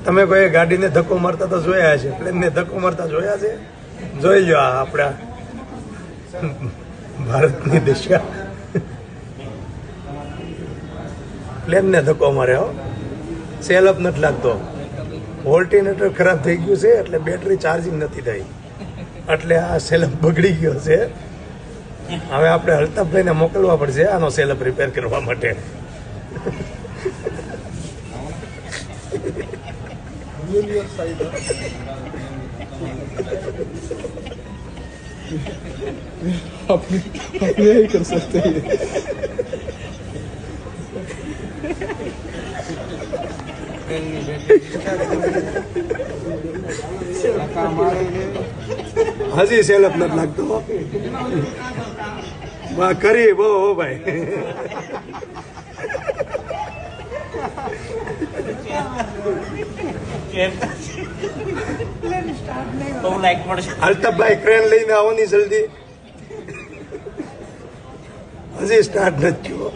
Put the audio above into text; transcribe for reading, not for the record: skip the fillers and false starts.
તમે કોઈ ગાડીને ધક્કો મારતા તો જોયા છે, પ્લેનને ધક્કો મારતા જોયા છે? જોઈ લો આ આપણા ભારતની દિશા પ્લેનને ધક્કો માર્યો. સેલઅપ નથી લાગતો, વોલ્ટિનેટર ખરાબ થઈ ગયું છે એટલે બેટરી ચાર્જિંગ નથી થઈ, એટલે આ સેલઅપ બગડી ગયો છે. હવે આપણે અલ્તાફભાઈને મોકલવા પડશે આનો સેલઅપ રિપેર કરવા માટે. अपने यही कर सकते हैं. હજી સેલઅપ નથી લાગતો. વાહ કરી બહુ હો ભાઈ. અલ્તાફભાઈ ક્રેન લઈને આવો ની જલ્દી. હજી સ્ટાર્ટ નથી થયો.